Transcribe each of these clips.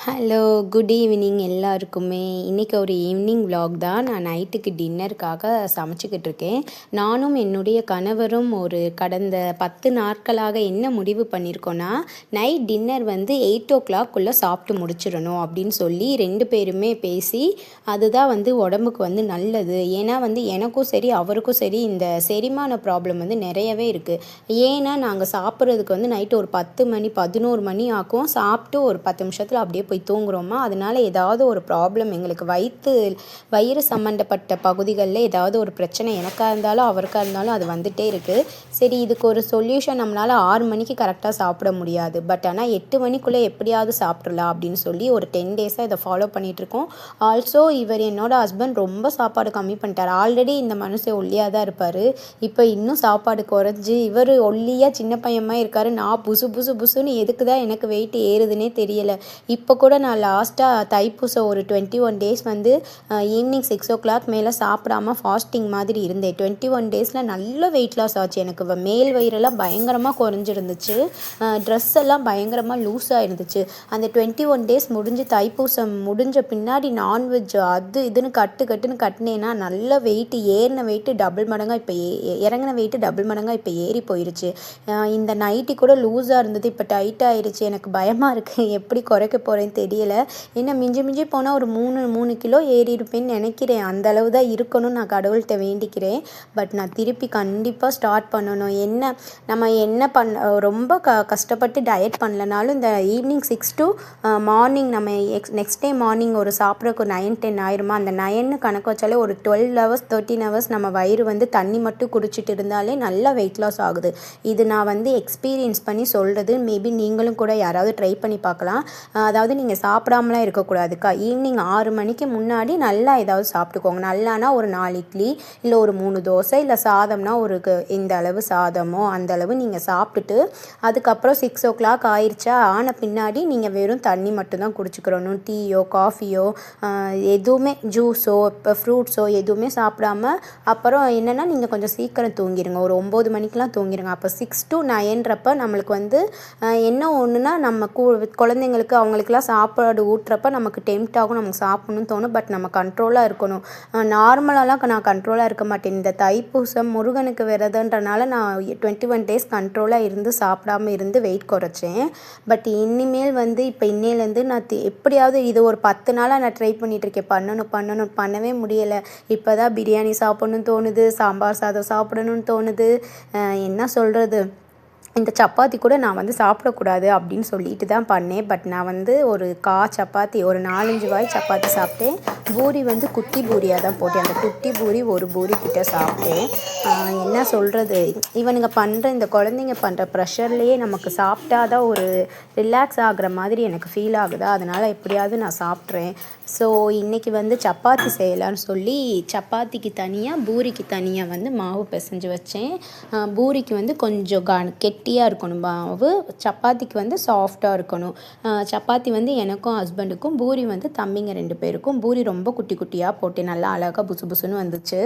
Hello, good evening எல்லாருக்குமே. இன்றைக்கி ஒரு ஈவினிங் விலாக் தான். நான் நைட்டுக்கு டின்னருக்காக சமைச்சிக்கிட்டு இருக்கேன். நானும் என்னுடைய கணவரும் ஒரு கடந்த 10 நாட்களாக என்ன முடிவு பண்ணியிருக்கோன்னா, நைட் டின்னர் வந்து 8:00 சாப்பிட்டு முடிச்சிடணும் அப்படின்னு சொல்லி 2 பேருமே பேசி, அதுதான் வந்து உடம்புக்கு வந்து நல்லது. ஏன்னா வந்து எனக்கும் சரி அவருக்கும் சரி இந்த செரிமான ப்ராப்ளம் வந்து நிறையவே இருக்குது. ஏன்னா நாங்கள் சாப்பிட்றதுக்கு வந்து நைட்டு ஒரு 10 மணி 11 மணி ஆக்கும். சாப்பிட்டு ஒரு 10 நிமிஷத்தில் அப்படியே போய் தூங்குறோமா, அதனால ஏதாவது ஒரு ப்ராப்ளம் எங்களுக்கு வயிறு சம்மந்தப்பட்ட பகுதிகளில் ஏதாவது ஒரு பிரச்சனை எனக்காக இருந்தாலும் அவருக்காக இருந்தாலும் அது வந்துகிட்டே இருக்குது. சரி, இதுக்கு ஒரு சொல்யூஷன் நம்மளால் 6 மணிக்கு கரெக்டாக சாப்பிட முடியாது, பட் ஆனால் 8 மணிக்குள்ளே எப்படியாவது சாப்பிட்றலாம் அப்படின்னு சொல்லி ஒரு 10 டேஸாக இதை ஃபாலோ பண்ணிகிட்ருக்கோம். ஆல்சோ என்னோட ஹஸ்பண்ட் ரொம்ப சாப்பாடு கம்மி பண்ணிட்டார். ஆல்ரெடி இந்த மனுஷன் ஒல்லியாக தான் இருப்பார். இப்போ இன்னும் சாப்பாடு குறைஞ்சி இவர் ஒல்லியாக சின்ன பையமாக இருக்கார். நான் புசு புசு புசுன்னு எதுக்கு தான் எனக்கு வெயிட் ஏறுதுன்னே தெரியலை. இப்போ கூட நான் லாஸ்ட்டாக தைப்பூசம் ஒரு 21 டேஸ் வந்து ஈவினிங் 6:00 மேலே சாப்பிடாமல் ஃபாஸ்டிங் மாதிரி இருந்தேன். 21 டேஸில் நல்ல வெயிட் லாஸ் ஆச்சு. எனக்கு மேல் வயிறெல்லாம் பயங்கரமாக குறைஞ்சிருந்துச்சு. ட்ரெஸ் எல்லாம் பயங்கரமாக லூஸாக இருந்துச்சு. அந்த 21 டேஸ் முடிஞ்சு தைப்பூசம் முடிஞ்ச பின்னாடி நான்வெஜ் அது இதுன்னு கட்டுன்னு கட்டினேன்னா நல்ல வெயிட்டு ஏறின வெயிட்டு டபுள் மடங்காக இப்போ இறங்கின வெயிட்டு டபுள் மடங்காக இப்போ ஏறி போயிடுச்சு. இந்த நைட்டி கூட லூஸாக இருந்தது, இப்போ டைட் ஆயிடுச்சு. எனக்கு பயமாக இருக்குது, எப்படி குறைக்க போகிறேன்னு தெரியலை. ஏன்னா மிஞ்சி போனால் ஒரு 3 கிலோ ஏறி இருப்பேன்னு நினைக்கிறேன். அந்த அளவு தான் இருக்கணும்னு நான் கடவுள்கிட்ட வேண்டிக்கிறேன். பட் நான் திருப்பி கண்டிப்பாக ஸ்டார்ட் பண்ணணும். நம்ம என்ன ரொம்ப கஷ்டப்பட்டு டயட் பண்ணலனாலும் இந்த ஈவினிங் 6 to மார்னிங் நம்ம நெக்ஸ்ட் டே மார்னிங் ஒரு சாப்பிட்றக்கு 9-10 ஆயிருமா, அந்த 9 கணக்கு வச்சாலே ஒரு 12 hours 13 hours நம்ம வயிறு வந்து தண்ணி மட்டும் குடிச்சிட்டு இருந்தாலே நல்லா வெயிட் லாஸ் ஆகுது. இது நான் வந்து எக்ஸ்பீரியன்ஸ் பண்ணி சொல்கிறது. மேபி நீங்களும் கூட யாராவது ட்ரை பண்ணி பார்க்கலாம். அதாவது நீங்கள் சாப்பிடாமலாம் இருக்கக்கூடாதுக்கா. ஈவினிங் 6 மணிக்கு முன்னாடி நல்லா ஏதாவது சாப்பிட்டுக்கோங்க. நல்லானா ஒரு 4 இட்லி இல்லை ஒரு 3 தோசை இல்லை சாதம்னா ஒரு இந்த அளவு சாதமோ அந்த அளவு நீங்கள் சாப்பிட்டுட்டு அதுக்கப்புறம் 6:00 ஆயிடுச்சா ஆன பின்னாடி நீங்கள் வெறும் தண்ணி மட்டும்தான் குடிச்சிக்கிறணும். டீயோ காஃபியோ எதுவுமே ஜூஸோ இப்போ ஃப்ரூட்ஸோ எதுவுமே சாப்பிடாம அப்புறம் என்னென்னா நீங்கள் கொஞ்சம் சீக்கிரம் தூங்கிடுங்க. ஒரு 9 மணிக்கெலாம் தூங்கிடுங்க. அப்போ 6 to 9 நம்மளுக்கு வந்து என்ன ஒன்றுனா நம்ம குழந்தைங்களுக்கு அவங்களுக்குலாம் சாப்பாடு ஊட்டுறப்ப நமக்கு டெம்ட் ஆகும், நமக்கு சாப்பிட்ணுன்னு தோணும். பட் நம்ம கண்ட்ரோலாக இருக்கணும். நார்மலாலாம் நான் கண்ட்ரோலாக இருக்க மாட்டேன். இந்த தைப்பூசம் முருகனுக்கு விரதன்றனால நான் 21 டேஸ் கண்ட்ரோலாக இருந்து சாப்பிடாமல் இருந்து வெயிட் குறைச்சேன். பட் இனிமேல் வந்து இப்போ இன்னையிலேருந்து நான் எப்படியாவது இது ஒரு 10 நாளாக நான் ட்ரை பண்ணிகிட்ருக்கேன். பண்ணவே முடியலை. இப்போ தான் பிரியாணி சாப்பிட்ணுன்னு தோணுது, சாம்பார் சாதம் சாப்பிடணுன்னு தோணுது. என்ன சொல்கிறது, இந்த சப்பாத்தி கூட நான் வந்து சாப்பிடக்கூடாது அப்படின்னு சொல்லிட்டு தான் பண்ணேன். பட் நான் வந்து ஒரு சப்பாத்தி ஒரு 4-5 வாய் சப்பாத்தி சாப்பிட்டேன். பூரி வந்து குட்டி பூரியாக தான் போட்டேன். அந்த குட்டி பூரி ஒரு பூரி கிட்ட சாப்பிட்டேன். என்ன சொல்கிறது, இந்த குழந்தைங்க பண்ணுற ப்ரெஷர்லேயே நமக்கு சாப்பிட்டா தான் ஒரு ரிலாக்ஸ் ஆகிற மாதிரி எனக்கு ஃபீல் ஆகுதா, அதனால் எப்படியாவது நான் சாப்பிட்றேன். ஸோ இன்றைக்கி வந்து சப்பாத்தி செய்யலான்னு சொல்லி சப்பாத்திக்கு தனியாக பூரிக்கு தனியாக வந்து மாவு பிசைஞ்சு வச்சேன். பூரிக்கு வந்து கொஞ்சம் கெட்டியாக இருக்கணும் மாவு, சப்பாத்திக்கு வந்து சாஃப்டாக இருக்கணும். சப்பாத்தி வந்து எனக்கும் ஹஸ்பண்டுக்கும், பூரி வந்து தம்பிங்க 2 பேருக்கும். பூரி ரொம்ப குட்டி குட்டியாக போட்டு நல்லா அழகாக புசு புசுன்னு வந்துச்சு.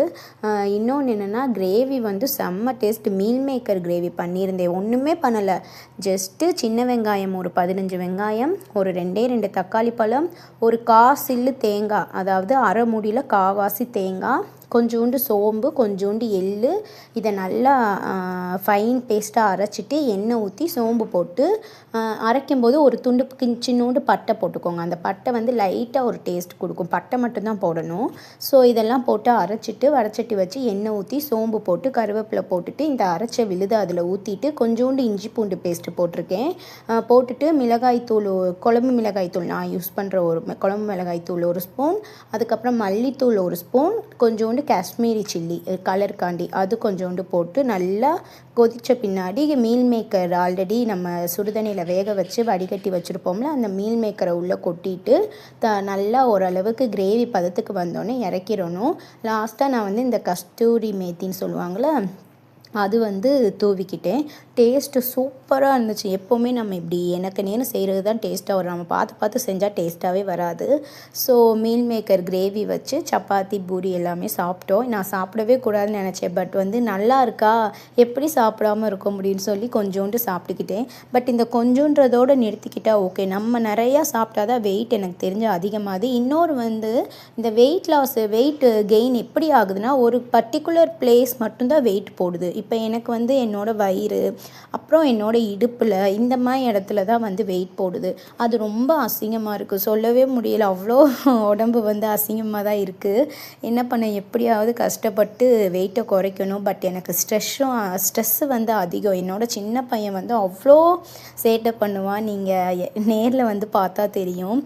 இன்னொன்று என்னென்னா கிரேவி வந்து செம்ம டேஸ்ட். மீல் மேக்கர் கிரேவி பண்ணியிருந்தேன். ஒன்றுமே பண்ணலை, ஜஸ்ட்டு சின்ன வெங்காயம் ஒரு 15 வெங்காயம், ஒரு 2 தக்காளி பழம், ஒரு சில்லு தேங்காய், அதாவது அரை மூடியில் காவாசி தேங்காய், கொஞ்சோண்டு சோம்பு, கொஞ்சோண்டு எள்ளு, இதை நல்லா ஃபைன் பேஸ்ட்டாக அரைச்சிட்டு எண்ணெய் ஊற்றி சோம்பு போட்டு அரைக்கும்போது ஒரு சின்னோண்டு பட்டை போட்டுக்கோங்க. அந்த பட்டை வந்து லைட்டாக ஒரு டேஸ்ட் கொடுக்கும். பட்டை மட்டும்தான் போடணும். ஸோ இதெல்லாம் போட்டு அரைச்சிட்டு வடச்சட்டி வச்சு எண்ணெய் ஊற்றி சோம்பு போட்டு கருவேப்பிலை போட்டுட்டு இந்த அரைச்ச விழுதை அதில் ஊற்றிட்டு கொஞ்சோண்டு இஞ்சி பூண்டு பேஸ்ட்டு போட்டிருக்கேன். போட்டுட்டு மிளகாய்த்தூள், குழம்பு மிளகாய்த்தூள் நான் யூஸ் பண்ணுற ஒரு குழம்பு மிளகாய்த்தூள் 1 ஸ்பூன், அதுக்கப்புறம் மல்லித்தூள் 1 ஸ்பூன், கொஞ்சோண்டு காஷ்மீரி சில்லி கலருக்காண்டி அது கொஞ்சோண்டு போட்டு நல்லா கொதித்த பின்னாடி மீல் மேக்கர் ஆல்ரெடி நம்ம சுடுதண்ணியில் வேக வச்சு வடிகட்டி வச்சுருப்போம்ல, அந்த மீல் மேக்கரை உள்ளே கொட்டிட்டு நல்லா ஓரளவுக்கு கிரேவி பதத்துக்கு வந்தோடனே இறக்கிடணும். லாஸ்ட்டாக நான் வந்து இந்த கஸ்தூரி மேத்தின்னு சொல்லுவாங்கள்ல அது வந்து தூவிக்கிட்டேன். டேஸ்ட்டு சூப்பராக இருந்துச்சு. எப்போவுமே நம்ம இப்படி எனக்கு நேனு செய்கிறது தான் டேஸ்ட்டாக வரும். நம்ம பார்த்து பார்த்து செஞ்சால் டேஸ்ட்டாகவே வராது. ஸோ மீல் மேக்கர் கிரேவி வச்சு சப்பாத்தி, பூரி எல்லாமே சாப்பிட்டோம். நான் சாப்பிடவே கூடாதுன்னு நினச்சேன். பட் வந்து நல்லா இருக்கா, எப்படி சாப்பிடாம இருக்க முடியும்னு சொல்லி கொஞ்சோண்டு சாப்பிட்டுக்கிட்டேன். பட் இந்த கொஞ்சோன்றதோடு நிறுத்திக்கிட்டா ஓகே. நம்ம நிறையா சாப்பிட்டா தான் வெயிட் எனக்கு தெரிஞ்ச அதிகமாகுது. இன்னொரு வந்து இந்த வெயிட் கெயின் எப்படி ஆகுதுன்னா, ஒரு பர்டிகுலர் பிளேஸ் மட்டும்தான் வெயிட் போடுது. இப்போ எனக்கு வந்து என்னோடய வயிறு, அப்புறம் என்னோடய இடுப்பில் இந்த மாதிரி இடத்துல தான் வந்து வெயிட் போடுது. அது ரொம்ப அசிங்கமாக இருக்குது, சொல்லவே முடியல. அவ்வளோ உடம்பு வந்து அசிங்கமாக தான் இருக்குது. என்ன பண்ண, எப்படியாவது கஷ்டப்பட்டு வெயிட்டை குறைக்கணும். பட் எனக்கு ஸ்ட்ரெஸ்ஸு வந்து அதிகம். என்னோடய சின்ன பையன் வந்து அவ்வளோ சேட்டை பண்ணுவான். நீங்கள் நேரில் வந்து பார்த்தா தெரியும்.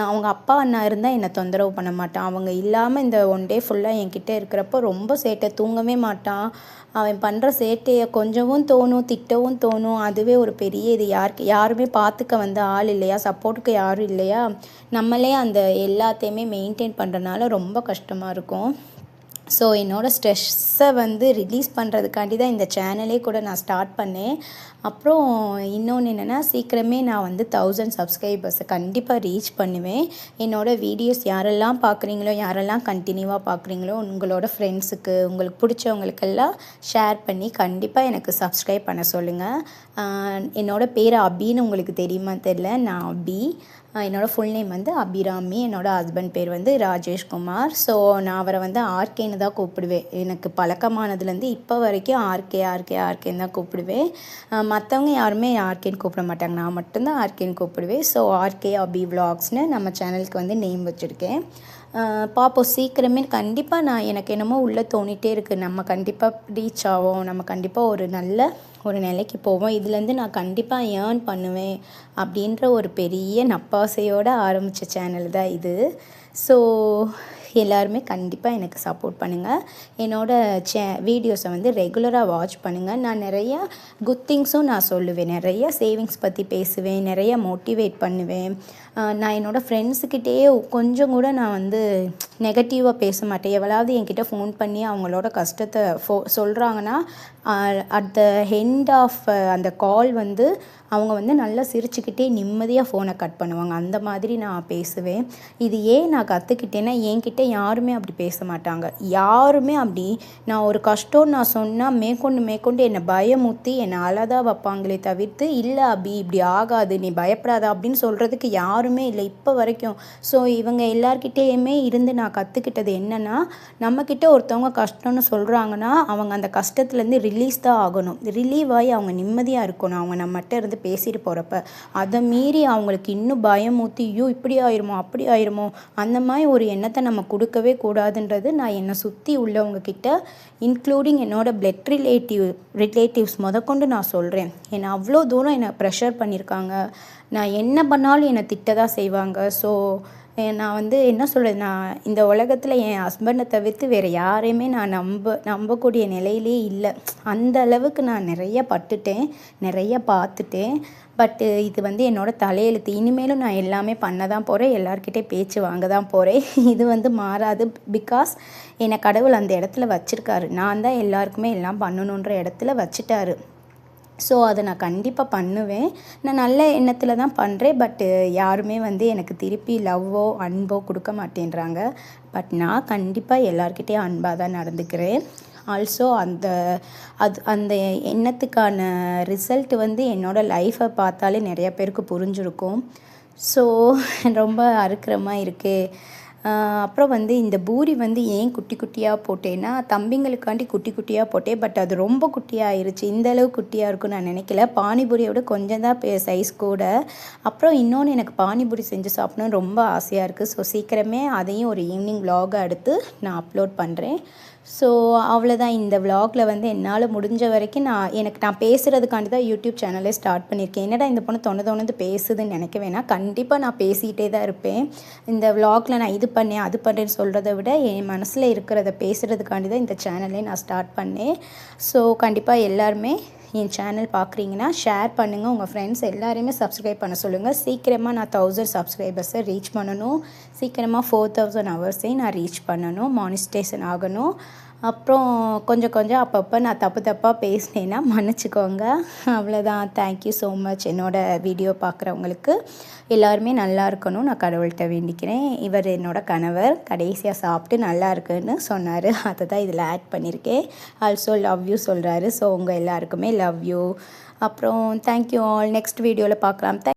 அவங்க அப்பா அண்ணா இருந்தால் என்னை தொந்தரவு பண்ண மாட்டான். அவங்க இல்லாமல் இந்த ஒன் டே ஃபுல்லாக என்கிட்ட இருக்கிறப்போ ரொம்ப சேட்டை, தூங்கவே மாட்டான். அவன் பண்ணுற சேட்டையை கொஞ்சவும் தோணும், திட்டவும் தோணும். அதுவே ஒரு பெரிய இது. யாருமே பார்த்துக்க வந்து ஆள் இல்லையா, சப்போர்ட்டுக்கு யாரும் இல்லையா, நம்மளே அந்த எல்லாத்தையுமே மெயின்டைன் பண்ணுறனால ரொம்ப கஷ்டமாக இருக்கும். ஸோ என்னோடய ஸ்ட்ரெஸ்ஸை வந்து ரிலீஸ் பண்ணுறதுக்காண்டி தான் இந்த சேனலே கூட நான் ஸ்டார்ட் பண்ணேன். அப்புறம் இன்னொன்று என்னென்னா, சீக்கிரமே நான் வந்து 1000 சப்ஸ்கிரைபர்ஸை கண்டிப்பாக ரீச் பண்ணுவேன். என்னோடய வீடியோஸ் யாரெல்லாம் பார்க்குறீங்களோ, யாரெல்லாம் கண்டினியூவாக பார்க்குறீங்களோ, உங்களோட ஃப்ரெண்ட்ஸுக்கு, உங்களுக்கு பிடிச்சவங்களுக்கெல்லாம் ஷேர் பண்ணி கண்டிப்பாக எனக்கு சப்ஸ்கிரைப் பண்ண சொல்லுங்கள். என்னோடய பேர் அபின்னு உங்களுக்கு தெரியுமா தெரில, நான் அபி. என்னோடய ஃபுல் நேம் வந்து அபிராமி. என்னோடய ஹஸ்பண்ட் பேர் வந்து ராஜேஷ்குமார். ஸோ நான் அவரை வந்து ஆர்கேன்னு தான் கூப்பிடுவேன். எனக்கு பழக்கமானதுலேருந்து இப்போ வரைக்கும் ஆர்கேன்னு தான் கூப்பிடுவேன். மற்றவங்க யாருமே ஆர்கேன்னு கூப்பிட மாட்டாங்க, நான் மட்டும்தான் ஆர்கேன்னு கூப்பிடுவேன். ஸோ ஆர்கே அபி விலாக்ஸ்னு நம்ம சேனலுக்கு வந்து நேம் வச்சுருக்கேன். பார்ப்போம், சீக்கிரமே கண்டிப்பாக எனக்கு என்னமோ உள்ளே தோணிகிட்டே இருக்குது, நம்ம கண்டிப்பாக ரீச் ஆவோம், நம்ம கண்டிப்பாக ஒரு நிலைக்கு போவோம், இதுலேருந்து நான் கண்டிப்பாக ஏர்ன் பண்ணுவேன் அப்படின்ற ஒரு பெரிய நப்பாசையோடு ஆரம்பித்த சேனல் தான் இது. ஸோ எல்லாருமே கண்டிப்பாக எனக்கு சப்போர்ட் பண்ணுங்கள். என்னோடய வீடியோஸை வந்து ரெகுலராக வாட்ச் பண்ணுங்கள். நான் நிறையா குட் திங்ஸும் நான் சொல்லுவேன், நிறையா சேவிங்ஸ் பற்றி பேசுவேன், நிறையா மோட்டிவேட் பண்ணுவேன். நான் என்னோடய ஃப்ரெண்ட்ஸுக்கிட்டே கொஞ்சம் கூட நான் வந்து நெகட்டிவாக பேச மாட்டேன். எவ்வளவு என்கிட்ட ஃபோன் பண்ணி அவங்களோட கஷ்டத்தை சொல்கிறாங்கன்னா, அட் த எண்ட் ஆஃப் அந்த கால் வந்து அவங்க வந்து நல்லா சிரிச்சுக்கிட்டே நிம்மதியாக ஃபோனை கட் பண்ணுவாங்க. அந்த மாதிரி நான் பேசுவேன். இது ஏன் நான் கற்றுக்கிட்டேன்னா, என்கிட்ட யாருமே அப்படி பேச மாட்டாங்க. யாருமே அப்படி நான் ஒரு கஷ்டம் நான் சொன்னால் மேற்கொண்டு என்னை பயமுற்றி என்னை அழதா வைப்பாங்களே தவிர்த்து, இல்லை அபி இப்படி ஆகாது, நீ பயப்படாத அப்படின்னு சொல்கிறதுக்கு யாருமே இல்லை இப்போ வரைக்கும். ஸோ இவங்க எல்லார்கிட்டேயுமே இருந்து நான் கற்றுக்கிட்டது என்னென்னா, நம்மக்கிட்ட ஒருத்தவங்க கஷ்டம்னு சொல்கிறாங்கன்னா அவங்க அந்த கஷ்டத்துலேருந்து ரிலீஸ் தான் ஆகணும். ரிலீவ் ஆகி அவங்க நிம்மதியாக இருக்கணும். அவங்க நம்மகிட்ட இருந்து பேசிட்டு போகிறப்ப அதை மீறி அவங்களுக்கு இன்னும் பயமூற்றி, ஐயோ இப்படி ஆயிருமோ அப்படி ஆயிருமோ, அந்த மாதிரி ஒரு எண்ணத்தை நம்ம கொடுக்கவே கூடாதுன்றது நான் என்னை சுற்றி உள்ளவங்க கிட்ட, இன்க்ளூடிங் என்னோட பிளட் ரிலேட்டிவ்ஸ் முதற்கொண்டு நான் சொல்கிறேன். என்னை அவ்வளோ தூரம் என்னை ப்ரெஷர் பண்ணியிருக்காங்க. நான் என்ன பண்ணாலும் என்னை திட்ட தான் செய்வாங்க. ஸோ நான் வந்து என்ன சொல்கிறது, நான் இந்த உலகத்தில் என் ஹஸ்பண்டை தவிர்த்து வேறு யாரையுமே நான் நம்பக்கூடிய நிலையிலே இல்லை. அந்த அளவுக்கு நான் நிறைய பட்டுட்டேன், நிறைய பார்த்துட்டேன். பட்டு இது வந்து என்னோடய தலையெழுத்து. இனிமேலும் நான் எல்லாமே பண்ண தான் போகிறேன், எல்லார்கிட்டே பேச்சு வாங்க தான் போகிறேன். இது வந்து மாறாது. பிகாஸ் என்னை கடவுள் அந்த இடத்துல வச்சுருக்காரு. நான் தான் எல்லாருக்குமே எல்லாம் பண்ணணுன்ற இடத்துல வச்சுட்டாரு. ஸோ அதை நான் கண்டிப்பாக பண்ணுவேன். நான் நல்ல எண்ணத்தில் தான் பண்ணுறேன். பட்டு யாருமே வந்து எனக்கு திருப்பி லவ்வோ அன்போ கொடுக்க மாட்டேன்றாங்க. பட் நான் கண்டிப்பாக எல்லார்கிட்டேயும் அன்பாக தான் நடந்துக்கிறேன். ஆல்சோ அந்த எண்ணத்துக்கான ரிசல்ட் வந்து என்னோடய லைஃப்பை பார்த்தாலே நிறைய பேருக்கு புரிஞ்சிருக்கும். ஸோ ரொம்ப அறுக்கிறமாக இருக்குது. அப்புறம் வந்து இந்த பூரி வந்து ஏன் குட்டி குட்டியாக போட்டேன்னா, தம்பிங்களுக்காண்டி குட்டி குட்டியாக போட்டேன். பட் அது ரொம்ப குட்டியாக ஆயிடுச்சு. இந்த அளவு குட்டியாக இருக்குன்னு நான் நினைக்கல. பானிபூரியை விட கொஞ்சம் தான் சைஸ் கூட. அப்புறம் இன்னொன்று, எனக்கு பானிபூரி செஞ்சு சாப்பிடணும்னு ரொம்ப ஆசையாக இருக்குது. ஸோ சீக்கிரமே அதையும் ஒரு ஈவினிங் விலாகாக எடுத்து நான் அப்லோட் பண்ணுறேன். ஸோ அவ்வளோதான். இந்த விலாகில் வந்து என்னால் முடிஞ்ச வரைக்கும் நான் பேசுகிறதுக்காண்டி தான் யூடியூப் சேனலே ஸ்டார்ட் பண்ணியிருக்கேன். என்னடா இந்த பொண்ணு தொணந்து பேசுதுன்னு நினைக்க வேணாம். கண்டிப்பாக நான் பேசிகிட்டே தான் இருப்பேன். இந்த விலாகில் நான் இது பண்ணேன் அது பண்ணேன்னு சொல்கிறத விட என் மனசில் இருக்கிறத பேசுகிறதுக்காண்டி தான் இந்த சேனலே நான் ஸ்டார்ட் பண்ணேன். ஸோ கண்டிப்பாக எல்லாருமே என் சேனல் பார்க்குறீங்கன்னா ஷேர் பண்ணுங்கள். உங்கள் ஃப்ரெண்ட்ஸ் எல்லாரையுமே சப்ஸ்கிரைப் பண்ண சொல்லுங்கள். சீக்கிரமாக நான் 1000 சப்ஸ்கிரைபர்ஸை ரீச் பண்ணணும். சீக்கிரமாக 4000 ஹவர்ஸையும் நான் ரீச் பண்ணணும். மானிஸ்டேஷன் ஆகணும். அப்புறம் கொஞ்சம் அப்பப்போ நான் தப்பாக பேசினேன்னா மன்னிச்சிக்கோங்க. அவ்வளோதான். Thank you so much. என்னோடய வீடியோ பார்க்குறவங்களுக்கு எல்லாருமே நல்லா இருக்கணும் நான் கடவுள்கிட்ட வேண்டிக்கிறேன். இவர் என்னோட கணவர் கடைசியாக சாப்பிட்டு நல்லா இருக்குன்னு சொன்னார். அதை தான் இதில் ஆட் பண்ணியிருக்கேன். ஆல்சோ லவ் யூ சொல்கிறாரு. ஸோ உங்கள் எல்லாருக்குமே லவ் யூ. அப்புறம் தேங்க்யூ ஆல். நெக்ஸ்ட் வீடியோவில் பார்க்கலாம்.